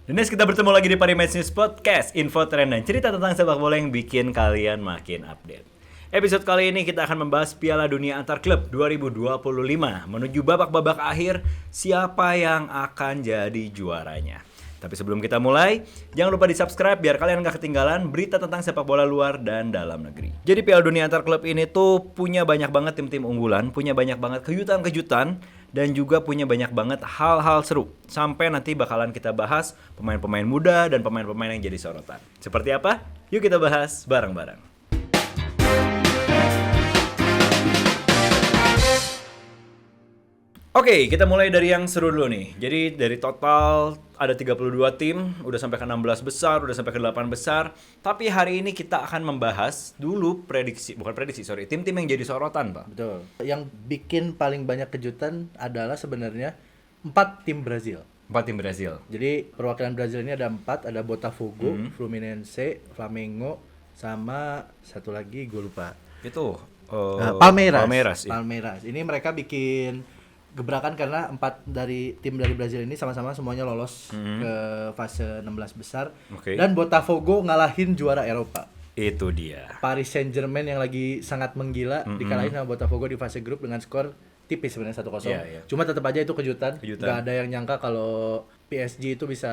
Dennis, kita bertemu lagi di Parimatch News Podcast, info tren dan cerita tentang sepak bola yang bikin kalian makin update. Episode kali ini kita akan membahas Piala Dunia Antar Klub 2025 menuju babak-babak akhir, siapa yang akan jadi juaranya. Tapi sebelum kita mulai, jangan lupa di-subscribe biar kalian gak ketinggalan berita tentang sepak bola luar dan dalam negeri. Jadi Piala Dunia Antar Klub ini tuh punya banyak banget tim-tim unggulan, punya banyak banget kejutan-kejutan, dan juga punya banyak banget hal-hal seru. Sampai nanti bakalan kita bahas pemain-pemain muda dan pemain-pemain yang jadi sorotan. Seperti apa? Yuk kita bahas bareng-bareng. Oke, kita mulai dari yang seru dulu nih. Jadi dari total ada 32 tim, udah sampai ke 16 besar, udah sampai ke 8 besar. Tapi hari ini kita akan membahas dulu tim-tim yang jadi sorotan, Pak. Betul. Yang bikin paling banyak kejutan adalah sebenarnya 4 tim Brazil. 4 tim Brazil. Jadi perwakilan Brazil ini ada 4, ada Botafogo, Fluminense, Flamengo, sama satu lagi gue lupa. Itu Palmeiras. Iya. Palmeiras. Ini mereka bikin gebrakan karena 4 dari tim dari Brazil ini sama-sama semuanya lolos ke fase 16 besar. Oke. Dan Botafogo ngalahin juara Eropa. Itu dia. Paris Saint-Germain yang lagi sangat menggila dikalahin sama Botafogo di fase grup dengan skor tipis sebenarnya 1-0. Iya. Cuma tetap aja itu kejutan. Kejutan. Gak ada yang nyangka kalau PSG itu bisa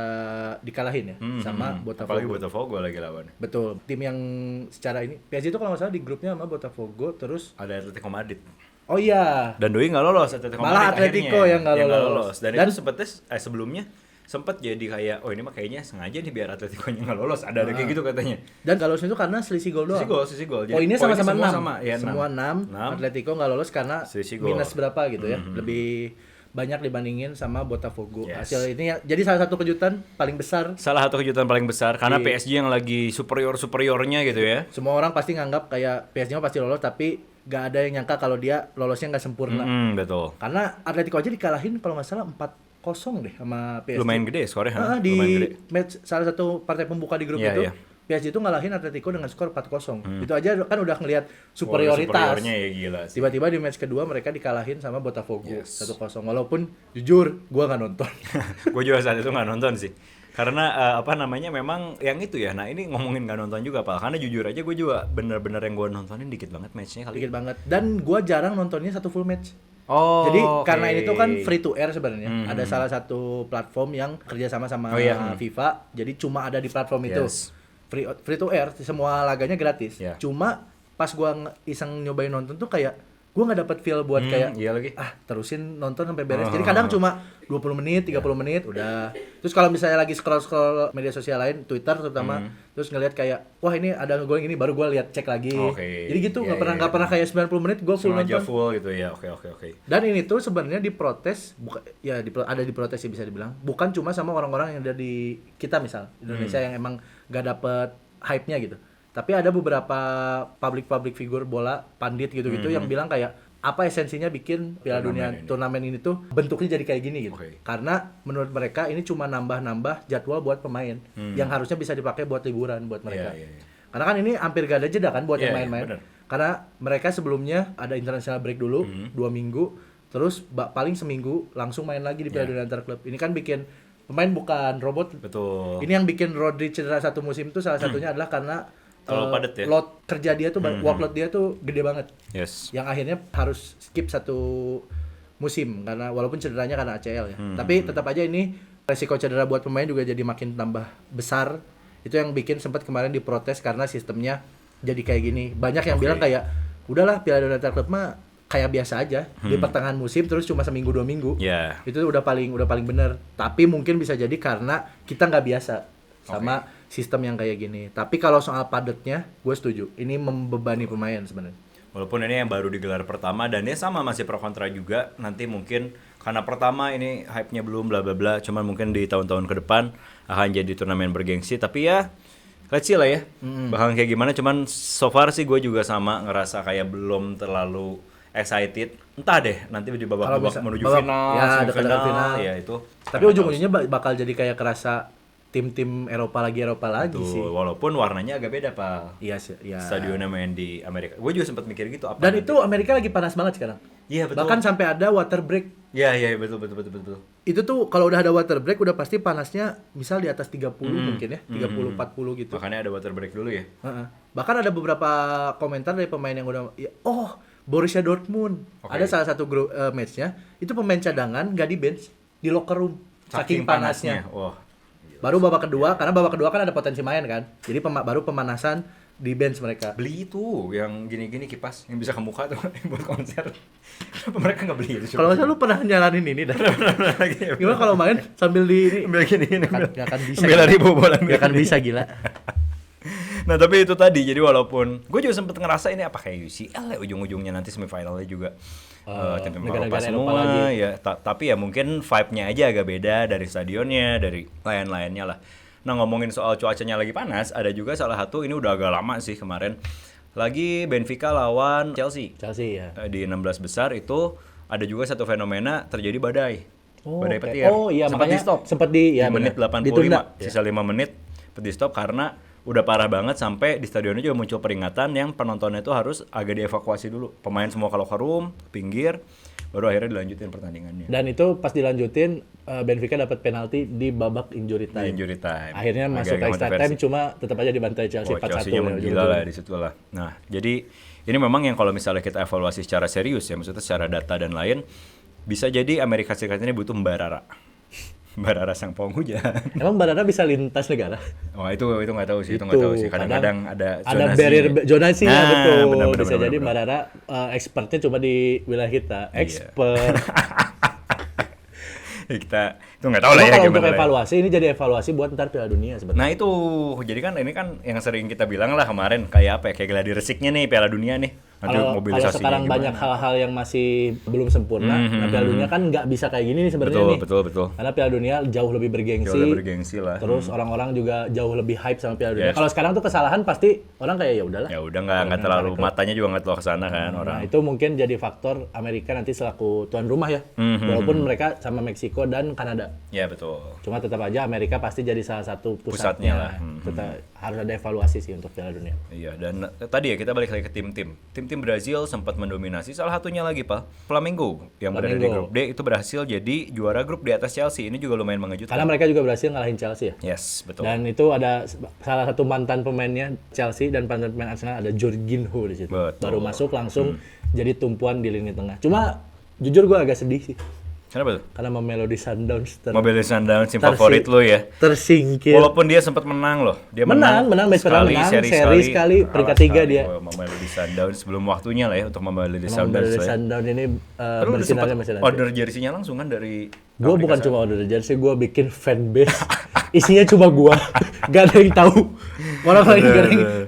dikalahin ya sama Botafogo. Apalagi Botafogo lagi lawan. Betul. Tim yang secara ini PSG itu kalau nggak salah di grupnya sama Botafogo terus Ada Atletico Madrid. oh iya. Dan Doi nggak lolos Atletico Malah Madrid Atletico akhirnya. yang nggak lolos. Dan itu sebelumnya sempat jadi kayak ini mah kayaknya sengaja nih biar Atletico-nya nggak lolos. Ada kayak gitu katanya. Dan kalau itu karena selisih gol doang. Sisi gol. Jadi Poinnya sama-sama 6. sama. Ya, Semua 6. Atletico nggak lolos karena Selisih gol. minus berapa gitu ya. Lebih banyak dibandingin sama Botafogo. Yes. Hasil ini jadi salah satu kejutan paling besar. Salah satu kejutan paling besar karena PSG yang lagi superiornya gitu ya. Semua orang pasti nganggap kayak PSG mah pasti lolos tapi gak ada yang nyangka kalau dia lolosnya nggak sempurna. Betul. Karena Atletico aja dikalahin kalau nggak salah 4-0 deh sama PSG. Lumayan gede skornya. Di Lumayan gede. match salah satu partai pembuka di grup Iya, itu. iya. PSG itu ngalahin Atletico dengan skor 4-0. Itu aja kan udah ngelihat superioritas. Superiornya ya gila sih. Tiba-tiba di match kedua mereka dikalahin sama Botafogo 1-0. Yes. Walaupun jujur gua nggak nonton. Gue juga saat itu nggak nonton sih. Karena memang yang itu ya. Nah ini ngomongin nggak nonton juga Pak. Karena jujur aja gue juga bener-bener yang gue nontonin dikit banget matchnya kali. Dikit banget. Dan gua jarang nontonnya satu full match. Oh. Jadi oke. karena ini tuh kan free to air sebenarnya. Ada salah satu platform yang kerjasama sama FIFA. Jadi cuma ada di platform itu. Yes. Free to air, semua laganya gratis. Yeah. Cuma pas gua iseng nyobain nonton tuh kayak gua nggak dapet feel buat kayak Iya lagi. terusin nonton sampai beres. Jadi kadang cuma 20 menit, 30 menit udah. Terus kalau misalnya lagi scroll media sosial lain, Twitter terutama, terus ngelihat kayak wah ini ada ngegolin ini baru gua lihat cek lagi. Oke. Jadi gitu Iya, nggak pernah kayak 90 menit gua full Sengaja nonton. full gitu ya. Oke. Dan ini tuh sebenarnya diprotes, ada diprotes sih bisa dibilang. Bukan cuma sama orang-orang yang ada di kita misal Indonesia yang emang gak dapet hype-nya gitu. Tapi ada beberapa public figure bola, pandit gitu-gitu yang bilang kayak apa esensinya bikin Piala Dunia turnamen ini tuh bentuknya jadi kayak gini gitu. Oke. Karena menurut mereka ini cuma nambah-nambah jadwal buat pemain yang harusnya bisa dipakai buat liburan buat mereka. Iya. Karena kan ini hampir gak ada jeda kan buat yang Iya, main-main. bener. Karena mereka sebelumnya ada international break dulu 2 minggu, terus paling seminggu langsung main lagi di Piala Dunia Antar Klub. Ini kan bikin pemain bukan robot. Betul. Ini yang bikin Rodri cedera satu musim itu salah satunya adalah karena Terlalu padat ya? load kerja dia tuh workload dia tuh gede banget. Yes. Yang akhirnya harus skip satu musim karena walaupun cederanya karena ACL ya. Tapi tetap aja ini resiko cedera buat pemain juga jadi makin tambah besar. Itu yang bikin sempat kemarin diprotes karena sistemnya jadi kayak gini. Banyak yang bilang kayak udahlah Piala Dunia Antar Klub mah kayak biasa aja di pertengahan musim terus cuma seminggu 2 minggu. Ya. Itu udah paling bener. Tapi mungkin bisa jadi karena kita nggak biasa sama sistem yang kayak gini. Tapi kalau soal padatnya, gue setuju. Ini membebani pemain sebenarnya. Walaupun ini yang baru digelar pertama dan dia sama masih pro kontra juga. Nanti mungkin karena pertama ini hype-nya belum bla bla bla. Cuman mungkin di tahun-tahun ke depan akan jadi turnamen bergengsi. Tapi ya let's see lah ya. Bakalan kayak gimana. Cuman so far sih gue juga sama ngerasa kayak belum terlalu excited. Entah deh nanti di babak-babak menuju final, ya, semifinal, dekat-dekat final. ya itu. Tapi ujung-ujungnya bakal jadi kayak kerasa tim-tim Eropa lagi Tuh, sih. walaupun warnanya agak beda, Pak. Iya sih, ya. Stadionnya main di Amerika. Gue juga sempat mikir gitu apa. Dan nanti. itu Amerika lagi panas banget sekarang. Iya, betul. Bahkan sampai ada water break. Iya, betul. Itu tuh kalau udah ada water break udah pasti panasnya misal di atas 30 mungkin ya, 30 40 gitu. Makanya ada water break dulu ya. Heeh. Bahkan ada beberapa komentar dari pemain yang udah ya, Borussia Dortmund. Oke. Ada salah satu grup matchnya itu pemain cadangan gak di bench, di locker room saking panasnya. Wah. Baru babak kedua, karena babak kedua kan ada potensi main kan. Jadi baru pemanasan di bench mereka. Beli itu yang gini-gini kipas yang bisa ke muka tuh buat konser. Kenapa mereka nggak beli itu? Kalau misalnya lu pernah nyalanin ini dah. Lagi. Gimana kalau main sambil di ini? Ambil gini-gini. Gak akan bisa. Bela ribu bola. Gak akan bisa gila. Nah tapi itu tadi, jadi walaupun gue juga sempet ngerasa ini apa kayak UCL ya ujung-ujungnya nanti semifinalnya juga tim Eropa semua lagi. ya. Tapi ya mungkin vibe-nya aja agak beda dari stadionnya, dari lain-lainnya lah. Nah ngomongin soal cuacanya lagi panas, ada juga salah satu ini udah agak lama sih kemarin. Lagi Benfica lawan Chelsea. Chelsea ya. Di 16 besar itu ada juga satu fenomena terjadi badai. Badai oke. petir. Oh iya, sempat makanya di stop. sempat di ya, menit benar. 85, Ditunda. sisa 5 menit di stop karena udah parah banget sampai di stadionnya juga muncul peringatan yang penontonnya itu harus agak dievakuasi dulu. Pemain semua kalau ke room, pinggir, baru akhirnya dilanjutin pertandingannya. Dan itu pas dilanjutin Benfica dapat penalti di babak injury Di time. injury time. Akhirnya masuk ke extra time cuma tetap aja dibantai Chelsea 4-1. Chelsea-nya menggila lah di situ lah. Nah, jadi ini memang yang kalau misalnya kita evaluasi secara serius ya, maksudnya secara data dan lain, bisa jadi Amerika Serikat ini butuh Mbak Rara. Mbak Rara sang penghujan. Emang Mbak Rara bisa lintas negara? Oh itu nggak tahu sih, itu nggak tahu sih. Kadang-kadang ada barrier zonasi ya, betul. benar, Bisa jadi benar. Mbak Rara expertnya cuma di wilayah kita. Iya. Expert. Ya, kita itu nggak tahu lah Cuma ya kalau gimana untuk lah ya. evaluasi ini jadi evaluasi buat ntar Piala Dunia sebenarnya. Nah itu, jadi kan ini kan yang sering kita bilang lah kemarin kayak apa ya, kayak gladi resiknya nih Piala Dunia nih. Nanti Kalau mobilisasinya sekarang gimana. banyak hal-hal yang masih belum sempurna, nah Piala Dunia kan nggak bisa kayak gini nih sebenarnya nih. Betul. Karena Piala Dunia jauh lebih bergengsi. Jauh lebih bergengsi lah. Terus orang-orang juga jauh lebih hype sama Piala Dunia. Yes. Kalau sekarang tuh kesalahan pasti orang kayak ya udahlah. Ya udah nggak terlalu, matanya juga nggak terlalu kesana kan orang. Nah, itu mungkin jadi faktor Amerika nanti selaku tuan rumah ya. Walaupun mereka sama Meksiko dan Kanada. Ya betul. Cuma tetap aja Amerika pasti jadi salah satu Pusatnya lah. Tetap harus ada evaluasi sih untuk Piala Dunia. Iya, dan tadi ya kita balik lagi ke tim-tim. Tim-tim Brazil sempat mendominasi. Salah satunya lagi, Pak, Flamengo yang berada di Flamengo. grup D itu berhasil jadi juara grup di atas Chelsea. Ini juga lumayan mengejutkan. Karena mereka juga berhasil ngalahin Chelsea ya. Yes, betul. Dan itu ada salah satu mantan pemainnya Chelsea dan mantan pemain Arsenal ada Jorginho di situ. Betul. Baru masuk langsung jadi tumpuan di lini tengah. Cuma jujur gue agak sedih sih Kenapa tuh? karena Mamelodi Sundowns Mobil Sundowns yang favorit lo ya. tersingkir. Walaupun dia sempat menang loh. Dia menang match pertama menang, seri sekali, peringkat 3 dia. Mamelodi Sundowns sebelum waktunya lah ya untuk Mamelodi Mamelodi Sundowns. Sundowns ini Lu udah sempat bersinarnya masih nanti. order jersey-nya langsung kan dari Gue bukan cuma order jersey, gue bikin fanbase. Isinya cuma gue, gak ada yang tahu. Orang lain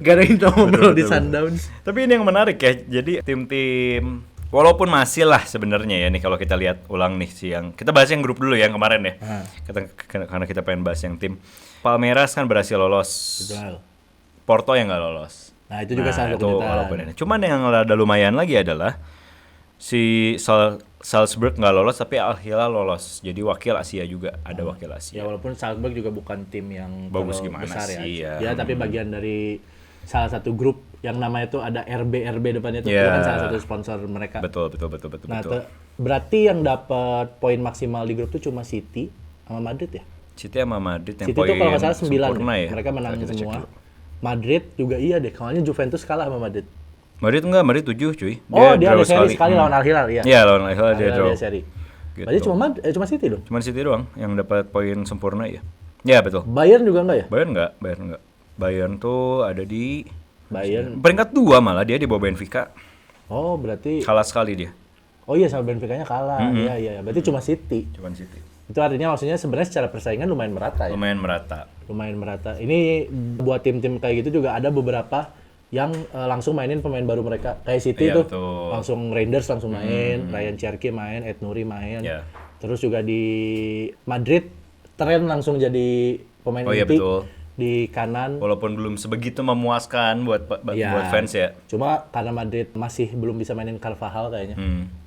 gak ada yang tahu Mamelodi Sundowns. Tapi ini yang menarik ya. Jadi tim-tim walaupun masih lah sebenarnya ya nih kalau kita lihat ulang nih yang kita bahas yang grup dulu ya yang kemarin ya. Karena kita pengen bahas yang tim. Palmeiras kan berhasil lolos. Betul. Porto yang nggak lolos. Nah itu juga salah itu satu walaupun kejutan. ini. Cuman yang ada lumayan lagi adalah si Salzburg nggak lolos tapi Al Hilal lolos. Jadi wakil Asia juga ada wakil Asia. Ya walaupun Salzburg juga bukan tim yang Bagus terlalu gimana besar sih, ya. ya. Ya tapi bagian dari salah satu grup yang namanya itu ada RB depannya itu Ya. kan salah satu sponsor mereka. Betul. Nah berarti yang dapat poin maksimal di grup itu cuma City sama Madrid ya. City sama Madrid yang City poin itu kalau nggak salah 9 sempurna deh. ya. Mereka menang Kita cek semua. dulu. Madrid juga iya deh. Soalnya Juventus kalah sama Madrid. Madrid 7 cuy. Dia draw ada seri sekali lawan Al Hilal ya. Iya lawan Al Hilal dia Al draw. Hilal seri. Gitu. Berarti cuma City dong. Cuman City doang yang dapat poin sempurna ya. Ya betul. Bayern juga enggak ya? Bayern enggak. Bayern tuh ada di Bayern. peringkat 2 malah dia di bawah Benfica. Oh, berarti Kalah sekali dia. oh iya sama Benfica-nya kalah. Iya. Berarti cuma City. Cuman City. Itu artinya maksudnya sebenarnya secara persaingan lumayan merata ya. Lumayan merata. Lumayan merata. Ini buat tim-tim kayak gitu juga ada beberapa yang langsung mainin pemain baru mereka. Kayak City Iya, tuh betul. langsung Reinders langsung main, Ryan Cherki main, Ed Nuri main. Iya. Terus juga di Madrid Trent langsung jadi pemain Oh iya inti betul. di kanan. Walaupun belum sebegitu memuaskan buat Iya. buat fans ya. Cuma karena Madrid masih belum bisa mainin Carvajal kayaknya.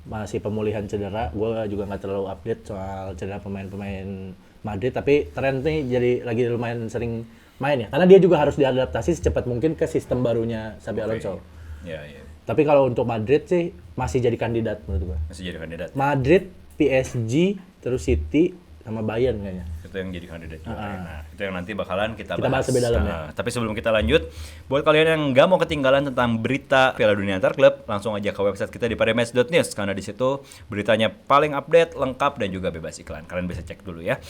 Masih pemulihan cedera. Gue juga nggak terlalu update soal cedera pemain-pemain Madrid, tapi Trent nih jadi lagi lumayan sering main ya. Karena dia juga harus diadaptasi secepat mungkin ke sistem barunya Xabi Alonso. Iya, iya. Tapi kalau untuk Madrid sih masih jadi kandidat menurut gua. Masih jadi kandidat. Madrid, PSG, terus City sama Bayern kayaknya. Itu yang jadi kandidat juga. Nah, itu yang nanti bakalan kita bahas lebih dalam ya. Tapi sebelum kita lanjut, buat kalian yang nggak mau ketinggalan tentang berita Piala Dunia Antar Klub, langsung aja ke website kita di padematch.news karena di situ beritanya paling update, lengkap dan juga bebas iklan. Kalian bisa cek dulu ya.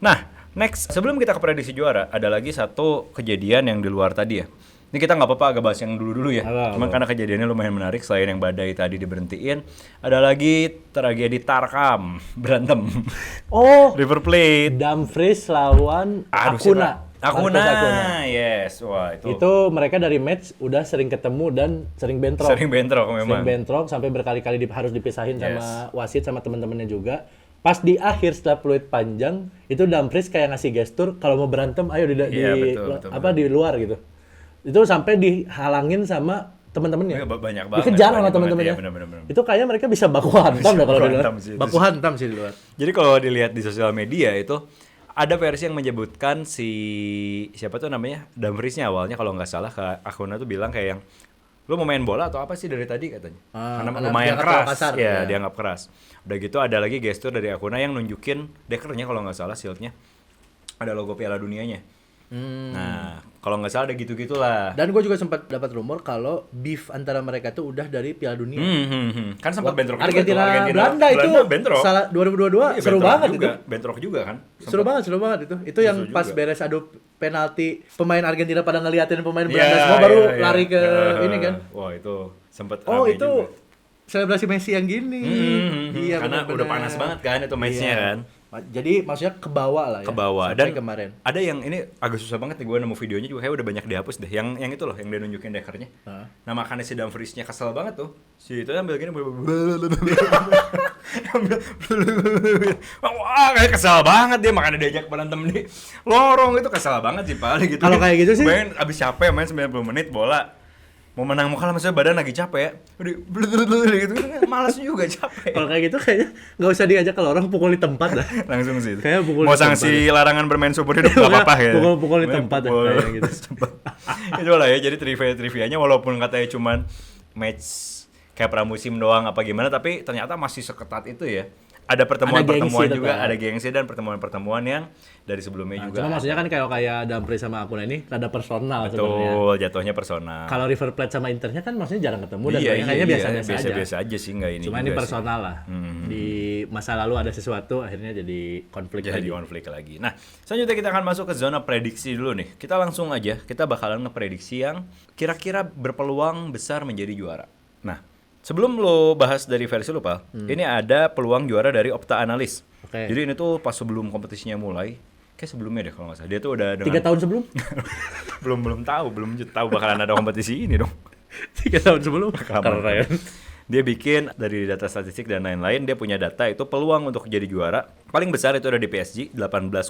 Nah, next, sebelum kita ke prediksi juara, ada lagi satu kejadian yang di luar tadi ya. Ini kita nggak apa-apa agak bahas yang dulu-dulu ya. Cuman karena kejadiannya lumayan menarik, selain yang badai tadi diberhentiin, ada lagi tragedi Tarkam, berantem. Oh, River Plate. Dumfries lawan Acuna. Acuna, yes. Wah, Itu mereka dari match udah sering ketemu dan sering bentrok. Sering bentrok memang. Sering bentrok sampai berkali-kali harus dipisahin sama wasit sama teman-temannya juga. Pas di akhir setelah peluit panjang, itu Dumfries kayak ngasih gestur kalau mau berantem ayo betul. Di luar gitu. Itu sampai dihalangin sama teman-temannya. Banyak banget. Dikejar sama teman-temannya. Ya, bener. Itu kayaknya mereka bisa baku hantam dah kalau di luar. Baku hantam sih di luar. Jadi kalau dilihat di sosial media itu ada versi yang menyebutkan si siapa tuh namanya Dumfries-nya awalnya kalau nggak salah ke Acuna tuh bilang kayak yang lu mau main bola atau apa sih dari tadi katanya. Karena lumayan keras. Ya, dianggap keras. Udah gitu ada lagi gestur dari Acuna yang nunjukin deckernya kalau nggak salah shieldnya ada logo Piala Dunianya. Nah, kalau nggak salah ada gitu-gitulah. Dan gue juga sempat dapat rumor kalau beef antara mereka tuh udah dari Piala Dunia. Kan sempat bentrok juga Argentina Belanda itu bentrok. Salah 2022 seru banget juga. Itu. Bentrok juga kan. Seru banget itu. Itu yang pas beres adu penalti pemain Argentina pada ngeliatin pemain Belanda semua baru lari ke ini kan. Wah, itu sempat itu juga. Selebrasi Messi yang gini. Iya, karena udah panas banget kan itu match-nya kan. Jadi maksudnya kebawa lah ya. Kebawa. Dan kemarin. Ada yang ini agak susah banget nih gue nemu videonya juga kayak udah banyak dihapus deh. Yang itu loh yang dia nunjukin deckernya. Nah makanya si Dumfries-nya kesel banget tuh. Si itu ambil gini. Wah kayak kesel banget dia makanya diajak berantem di lorong itu kesel banget sih paling gitu. Kalau kayak gitu sih. Main abis capek main 90 menit bola. Mau menang mau kalah maksudnya badan lagi capek ya. Udah gitu malas juga capek. Kalau kayak gitu kayaknya enggak usah diajak ke lorong, pukul di tempat dah. Langsung sih. Mau sanksi larangan bermain subur hidup enggak apa-apa ya. Pukul di tempat kayak gitu. Itulah ya jadi trivianya walaupun katanya cuman match kayak pramusim doang apa gimana tapi ternyata masih seketat itu ya. Ada pertemuan juga, ada gengsi dan pertemuan yang dari sebelumnya juga. Cuma maksudnya kan kayak Dumfries sama Acuna ini rada personal sebenarnya. Betul, jatuhnya personal. Kalau River Plate sama Internya kan maksudnya jarang ketemu dan kayaknya biasa aja sih enggak ini. Cuma ini personal lah. Di masa lalu ada sesuatu akhirnya jadi konflik lagi. Nah, selanjutnya kita akan masuk ke zona prediksi dulu nih. Kita langsung aja, kita bakalan ngeprediksi yang kira-kira berpeluang besar menjadi juara. Nah, sebelum lo bahas dari versi lo, Pal, ini ada peluang juara dari Opta Analyst. Jadi ini tuh pas sebelum kompetisinya mulai, kayak sebelumnya deh kalau nggak salah. Dia tuh udah dengan 3 tahun sebelum? belum tahu bakalan ada kompetisi ini dong. 3 tahun sebelum? Keren. Dia bikin dari data statistik dan lain-lain, dia punya data itu peluang untuk jadi juara. Paling besar itu ada di PSG, 18,5%.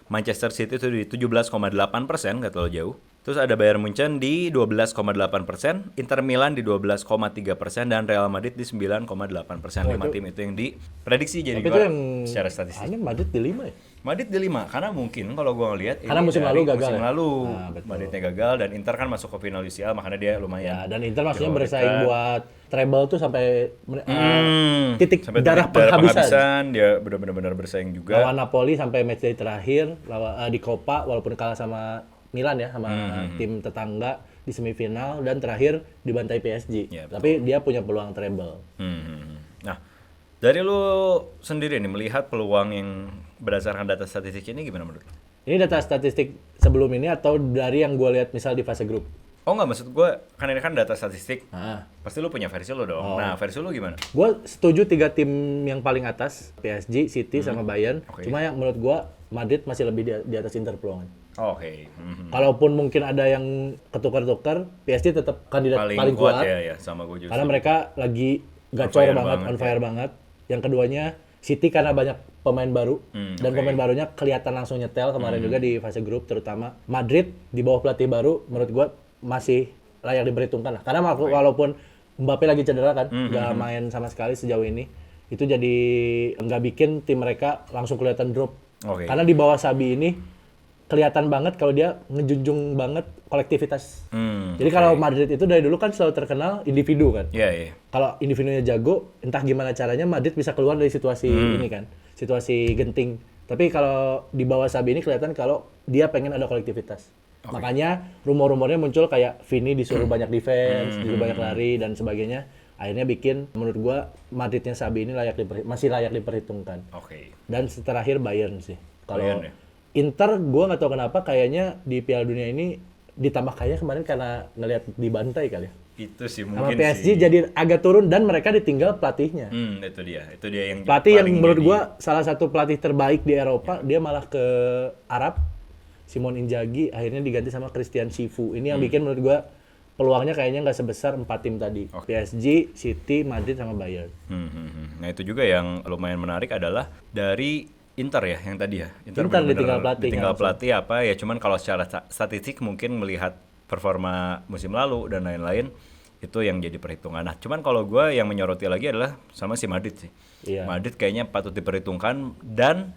Manchester City itu di 17,8%, nggak terlalu jauh. Terus ada Bayern Munchen di 12,8%, Inter Milan di 12,3%, dan Real Madrid di 9,8%. 5 tim itu yang diprediksi jadi juara secara statistik. Ini Madrid di 5 ya? Madrid di 5, karena mungkin kalau gue ngelihat karena musim lalu gagal. Madridnya gagal dan Inter kan masuk ke final UCL, makanya dia lumayan. Ya, dan Inter maksudnya bersaing buat treble tuh sampai titik darah penghabisan. Dia benar-benar bersaing juga. Lawan Napoli sampai matchday terakhir di Coppa walaupun kalah sama Milan ya, sama tim tetangga di semifinal, dan terakhir dibantai PSG. Ya, tapi dia punya peluang treble. Nah, dari lu sendiri nih melihat peluang yang berdasarkan data statistik ini gimana menurut? Ini data statistik sebelum ini atau dari yang gue lihat misal di fase grup? Oh enggak, maksud gue kan ini kan data statistik. Pasti lu punya versi lu dong. Nah, versi lu gimana? Gue setuju 3 tim yang paling atas, PSG, City, sama Bayern. Cuma yang menurut gue Madrid masih lebih di atas Inter peluangnya. Kalaupun mungkin ada yang ketukar-tukar, PSG tetap kandidat paling kuat. Ya, sama gue juga. Karena mereka lagi gacor banget, on fire banget. Yang keduanya City karena banyak pemain baru dan pemain barunya kelihatan langsung nyetel kemarin juga di fase grup terutama. Madrid di bawah pelatih baru menurut gue masih layak diperhitungkan lah. Karena walaupun Mbappe lagi cedera kan, nggak main sama sekali sejauh ini. itu jadi nggak bikin tim mereka langsung kelihatan drop. Oke. Karena di bawah Xabi ini kelihatan banget kalau dia ngejunjung banget kolektivitas. Jadi kalau Madrid itu dari dulu kan selalu terkenal individu kan. Iya, iya. Kalau individunya jago, entah gimana caranya Madrid bisa keluar dari situasi ini kan, situasi genting. Tapi kalau di bawah Xabi ini kelihatan kalau dia pengen ada kolektivitas. Makanya rumor-rumornya muncul kayak Vini disuruh banyak defense, disuruh banyak lari dan sebagainya. Akhirnya bikin menurut gua Madridnya Xabi ini masih layak diperhitungkan. Oke. Dan terakhir Bayern sih. Kalau Bayern ya? Inter gua nggak tahu kenapa kayaknya di Piala Dunia ini ditambah kaya kemarin karena ngelihat dibantai kali ya. Itu sih Sama mungkin PSG sih. jadi agak turun dan mereka ditinggal pelatihnya. Itu dia. Itu dia yang Pelatih yang paling menurut jadi- gua salah satu pelatih terbaik di Eropa, dia malah ke Arab. Simon Inzaghi akhirnya diganti sama Christian Chivu. Ini yang bikin menurut gua peluangnya kayaknya nggak sebesar 4 tim tadi. PSG, City, Madrid sama Bayern. Nah itu juga yang lumayan menarik adalah dari Inter ya yang tadi ya. Inter benar-benar ditinggal pelatihnya ditinggal langsung. pelatih apa ya cuman kalau secara statistik mungkin melihat performa musim lalu dan lain-lain itu yang jadi perhitungan. Nah cuman kalau gue yang menyoroti lagi adalah sama si Madrid sih. Iya. Madrid kayaknya patut diperhitungkan dan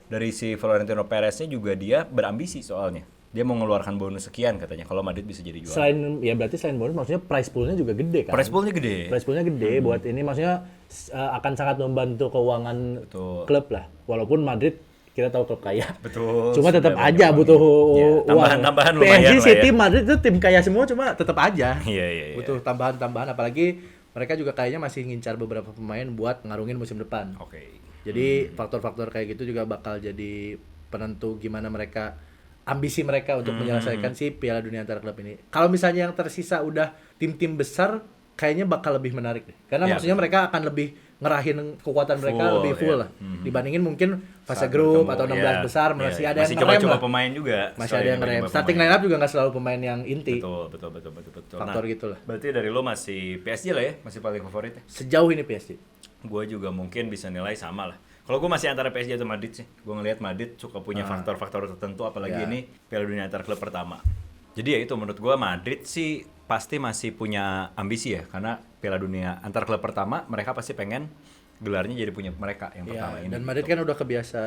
dari si Florentino Perez-nya juga dia berambisi soalnya. Dia mau mengeluarkan bonus sekian katanya kalau Madrid bisa jadi juara. Berarti selain bonus maksudnya prize pool-nya juga gede kan? Prize pool-nya gede. Prize pool-nya gede buat ini maksudnya akan sangat membantu keuangan Betul. klub lah. Walaupun Madrid kita tahu klub kaya. Betul. Cuma tetap sudah aja banyak butuh uang. Ya, uang. tambahan lumayan PSG, lah City, ya. Madrid itu tim kaya semua cuma tetap aja. Iya. Butuh tambahan-tambahan apalagi mereka juga kayaknya masih ngincar beberapa pemain buat ngarungin musim depan. Oke. Jadi faktor-faktor kayak gitu juga bakal jadi penentu gimana mereka ambisi mereka untuk menyelesaikan si Piala Dunia antar klub ini. Kalau misalnya yang tersisa udah tim-tim besar kayaknya bakal lebih menarik deh. Karena Ya, maksudnya mereka akan lebih ngerahin kekuatan mereka Full, lebih full ya. lah. Dibandingin mungkin fase Saat grup bertemu, atau 16 besar masih ada yang ngerem coba-coba lah. pemain juga. Masih ada yang ngerem. Starting line up juga nggak selalu pemain yang inti. Betul. Faktor gitulah. Berarti dari lo masih PSG lah ya, masih paling favorit ya. Sejauh ini PSG. Gue juga mungkin bisa nilai sama lah. Kalau gue masih antara PSG atau Madrid sih. Gue ngelihat Madrid suka punya faktor-faktor tertentu apalagi Ya. ini Piala Dunia antar klub pertama. Jadi ya itu menurut gue Madrid sih pasti masih punya ambisi ya karena Piala Dunia antar klub pertama mereka pasti pengen gelarnya jadi punya mereka yang pertama Ya, ini. dan Madrid kan udah kebiasa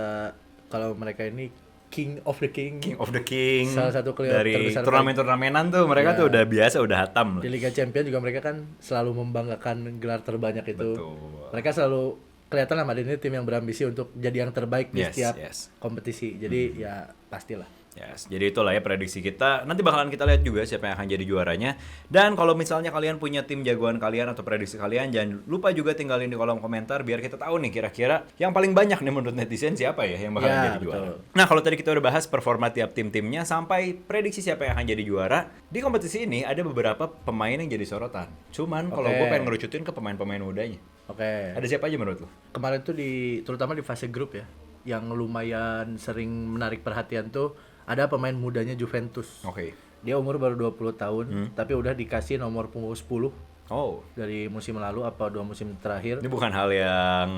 kalau mereka ini King of the King. King of the King. Salah satu klub dari terbesar turnamen-turnamenan tuh mereka tuh udah biasa, udah hatam lah. Di Liga Champions juga mereka kan selalu membanggakan gelar terbanyak itu. Betul. Mereka selalu kelihatan lah Madrid ini tim yang berambisi untuk jadi yang terbaik di Yes, setiap yes. kompetisi. Jadi ya pastilah. Yes, jadi itulah ya prediksi kita. Nanti bakalan kita lihat juga siapa yang akan jadi juaranya. Dan kalau misalnya kalian punya tim jagoan kalian atau prediksi kalian, jangan lupa juga tinggalin di kolom komentar biar kita tahu nih kira-kira yang paling banyak nih menurut netizen siapa ya yang bakalan Ya, jadi juara. betul. Nah, kalau tadi kita udah bahas performa tiap tim-timnya sampai prediksi siapa yang akan jadi juara, di kompetisi ini ada beberapa pemain yang jadi sorotan. Cuman kalau Oke. gue pengen ngerucutin ke pemain-pemain mudanya. Oke. Ada siapa aja menurut lo? Kemarin tuh terutama di fase grup ya, yang lumayan sering menarik perhatian tuh ada pemain mudanya Juventus. Oke. Dia umur baru 20 tahun, tapi udah dikasih nomor punggung 10 Oh, dari musim lalu apa 2 musim terakhir. ini bukan hal yang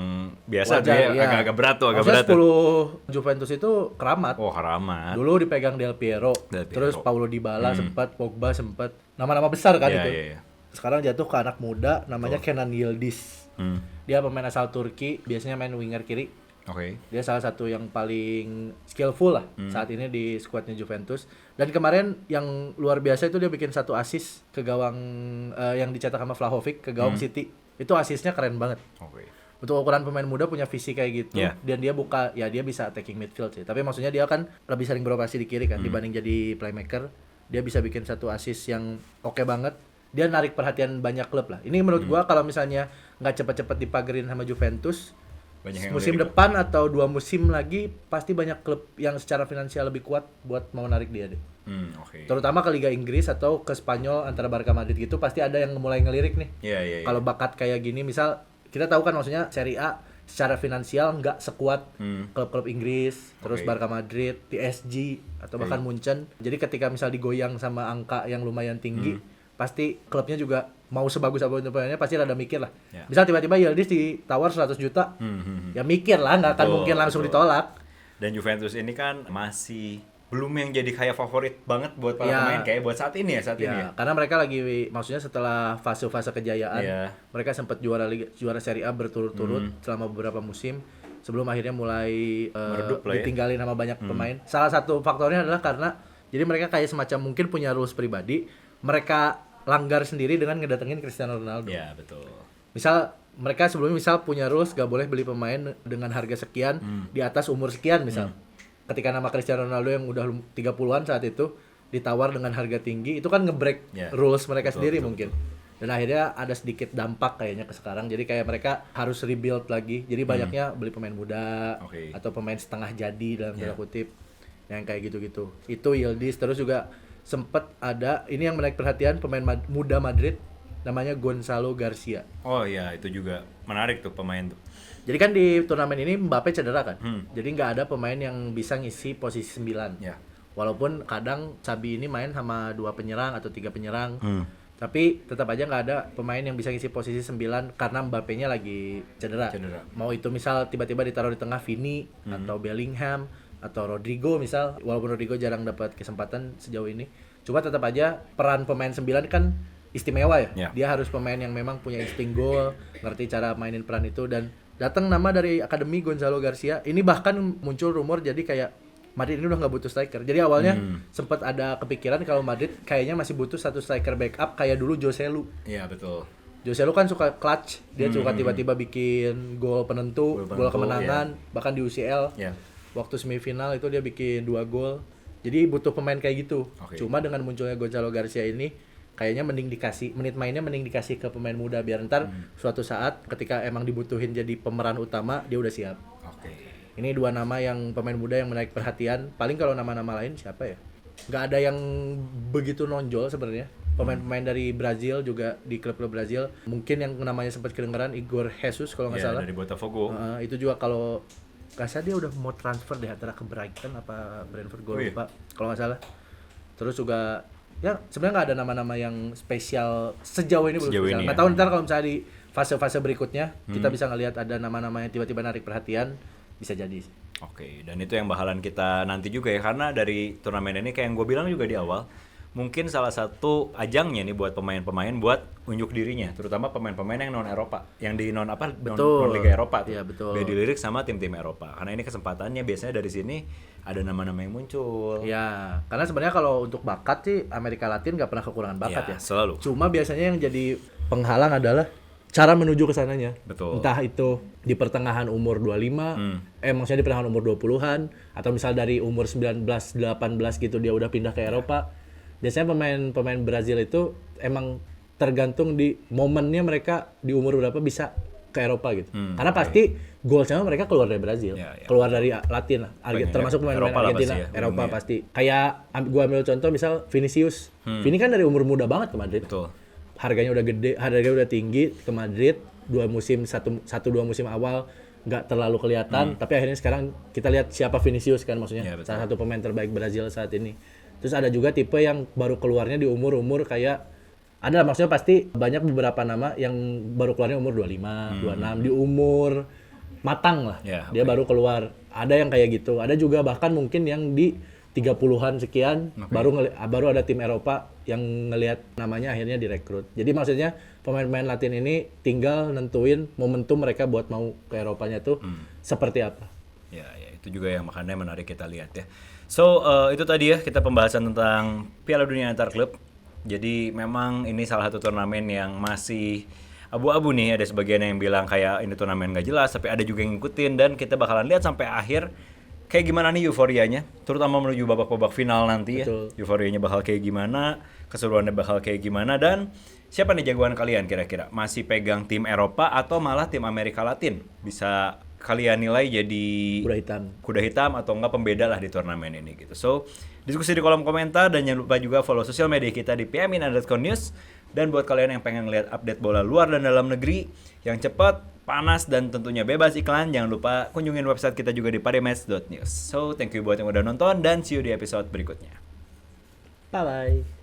biasa tuh Wajar, ya, iya. agak-agak berat tuh, agak Maksudnya berat tuh. 10 Juventus itu keramat. Oh, keramat. Dulu dipegang Del Piero, Del Piero. terus Paulo Dybala sempat, Pogba sempat, nama-nama besar kan Iya, itu. iya, iya. Sekarang jatuh ke anak muda namanya Kenan Yildiz. Dia pemain asal Turki, biasanya main winger kiri. Oke. Dia salah satu yang paling skillful lah saat ini di skuadnya Juventus. Dan kemarin yang luar biasa itu dia bikin satu assist ke gawang yang dicetak sama Vlahovic ke gawang City. Itu assistnya keren banget. Oke. Untuk ukuran pemain muda punya visi kayak gitu, Yeah. dan dia dia bisa attacking midfield sih. Tapi maksudnya dia kan lebih sering beroperasi di kiri kan dibanding jadi playmaker. Dia bisa bikin satu assist yang oke banget. Dia narik perhatian banyak klub lah. Ini menurut gua kalau misalnya nggak cepet-cepet dipagerin sama Juventus, Banyak yang musim lirik. depan atau 2 musim lagi pasti banyak klub yang secara finansial lebih kuat buat mau narik dia deh. Oke. Terutama ke Liga Inggris atau ke Spanyol antara Barca Madrid gitu pasti ada yang mulai ngelirik nih. Iya, iya, iya. Kalau bakat kayak gini misal kita tahu kan maksudnya Serie A secara finansial nggak sekuat klub-klub Inggris, terus Oke. Barca Madrid, PSG atau bahkan Munchen. Jadi ketika misal digoyang sama angka yang lumayan tinggi, pasti klubnya juga mau sebagus apapun pemainnya pasti rada mikir lah. Ya. Misal tiba-tiba Yildiz ditawar 100 juta, ya mikir lah, nggak akan Betul, mungkin langsung betul. ditolak. Dan Juventus ini kan masih belum yang jadi kayak favorit banget buat para Iya. pemain kayak buat saat ini ya Ya, karena mereka lagi maksudnya setelah fase-fase kejayaan, Iya. mereka sempat juara Serie A berturut-turut selama beberapa musim sebelum akhirnya mulai Meredup lah ya. ditinggalin sama banyak pemain. Salah satu faktornya adalah karena jadi mereka kayak semacam mungkin punya rules pribadi, mereka langgar sendiri dengan ngedatengin Cristiano Ronaldo. Ya, betul. Misal mereka sebelumnya punya rules gak boleh beli pemain dengan harga sekian di atas umur sekian misal. Ketika nama Cristiano Ronaldo yang udah 30-an saat itu ditawar dengan harga tinggi, itu kan nge-break Ya. rules mereka sendiri betul, mungkin. Dan akhirnya ada sedikit dampak kayaknya ke sekarang. Jadi kayak mereka harus rebuild lagi. Jadi banyaknya beli pemain muda Oke. atau pemain setengah jadi dalam tanda kutip. Yang kayak gitu-gitu. Itu Yildiz. Terus juga sempet ada ini yang menarik perhatian pemain muda Madrid namanya Gonzalo Garcia. Oh iya, itu juga menarik tuh pemain tuh. Jadi kan di turnamen ini Mbappe cedera kan. Jadi nggak ada pemain yang bisa ngisi posisi 9. Ya. Walaupun kadang Xabi ini main sama 2 penyerang atau 3 penyerang. Tapi tetap aja nggak ada pemain yang bisa ngisi posisi 9 karena Mbappe-nya lagi cedera. Mau itu misal tiba-tiba ditaruh di tengah Vini atau Bellingham atau Rodrigo misal. Walaupun Rodrigo jarang dapat kesempatan sejauh ini. Cuma tetap aja peran pemain 9 kan istimewa ya. Ya. Dia harus pemain yang memang punya insting gol, ngerti cara mainin peran itu, dan datang nama dari akademi Gonzalo Garcia. Ini bahkan muncul rumor jadi kayak Madrid ini udah nggak butuh striker. Jadi awalnya sempat ada kepikiran kalau Madrid kayaknya masih butuh satu striker backup kayak dulu Joselu. Iya, betul. Joselu kan suka clutch, dia suka tiba-tiba bikin gol penentu, gol kemenangan, bahkan di UCL. Ya. Waktu semifinal itu dia bikin 2 gol. Jadi butuh pemain kayak gitu. Oke. Cuma dengan munculnya Gonzalo Garcia ini kayaknya mending dikasih menit mainnya dikasih ke pemain muda biar ntar suatu saat ketika emang dibutuhin jadi pemeran utama dia udah siap. Oke. Ini 2 nama yang pemain muda yang menarik perhatian. Paling kalau nama-nama lain siapa ya? Nggak ada yang begitu nonjol sebenarnya. Pemain-pemain dari Brazil juga di klub-klub Brazil. Mungkin yang namanya sempat kedengeran Igor Jesus kalau nggak Ya, salah. dari Botafogo. Itu juga kalau nggak salah dia udah mau transfer deh antara ke Brighton apa Brentford gue Oh, iya? lupa kalau nggak salah. Terus juga ya sebenarnya nggak ada nama-nama yang spesial sejauh ini belum Sejauh spesial. ini Nggak ya. tahu ntar kalau misalnya di fase-fase berikutnya kita bisa ngelihat ada nama-nama yang tiba-tiba narik perhatian, bisa jadi. Oke, dan itu yang bakalan kita nanti juga ya, karena dari turnamen ini kayak yang gue bilang juga di awal, mungkin salah satu ajangnya nih buat pemain-pemain buat unjuk dirinya, terutama pemain-pemain yang non Eropa, yang di non Betul. Liga Eropa tuh, Iya, betul. biar dilirik sama tim-tim Eropa, karena ini kesempatannya biasanya dari sini ada nama-nama yang muncul. Ya, karena sebenarnya kalau untuk bakat sih Amerika Latin nggak pernah kekurangan bakat ya. Selalu. Cuma biasanya yang jadi penghalang adalah cara menuju ke sananya. Betul. Entah itu di pertengahan umur 25, maksudnya di pertengahan umur 20-an, atau misal dari umur 19, 18 gitu dia udah pindah ke Eropa. Biasanya pemain Brazil itu emang tergantung di momennya mereka di umur berapa bisa ke Eropa gitu. Karena pasti goalsnya mereka keluar dari Brazil, Ya, ya. keluar dari Latin lah. termasuk pemain-pemain Eropa lah Argentina, pasti ya, Eropa umumnya. pasti. Kayak gua ambil contoh misal Vinicius. Vini kan dari umur muda banget ke Madrid. Betul. Harganya udah gede, harganya udah tinggi ke Madrid, 2 musim awal nggak terlalu kelihatan, tapi akhirnya sekarang kita lihat siapa Vinicius kan maksudnya, Ya, betul. salah satu pemain terbaik Brazil saat ini. Terus ada juga tipe yang baru keluarnya di umur kayak ada maksudnya pasti banyak beberapa nama yang baru keluarnya umur 25, 26 di umur matang lah. Ya, Dia baru keluar. Ada yang kayak gitu. Ada juga bahkan mungkin yang di 30-an sekian baru ada tim Eropa yang ngelihat namanya akhirnya direkrut. Jadi maksudnya pemain-pemain Latin ini tinggal nentuin momentum mereka buat mau ke Eropanya tuh seperti apa. Ya, itu juga yang makanya menarik kita lihat ya. So, itu tadi ya kita pembahasan tentang Piala Dunia antar klub. Jadi memang ini salah satu turnamen yang masih abu-abu nih. Ada sebagian yang bilang kayak ini turnamen gak jelas, tapi ada juga yang ngikutin, dan kita bakalan lihat sampai akhir kayak gimana nih euforianya, terutama menuju babak-babak final nanti. Betul. Ya. Euforianya bakal kayak gimana, keseruannya bakal kayak gimana, dan siapa nih jagoan kalian kira-kira? Masih pegang tim Eropa atau malah tim Amerika Latin? Bisa kalian nilai jadi kuda hitam atau enggak pembeda lah di turnamen ini gitu. So, diskusi di kolom komentar, dan jangan lupa juga follow sosial media kita di pmin_news. Dan buat kalian yang pengen lihat update bola luar dan dalam negeri yang cepat, panas, dan tentunya bebas iklan, jangan lupa kunjungin website kita juga di parimatch.news. So, thank you buat yang udah nonton, dan see you di episode berikutnya. Bye-bye.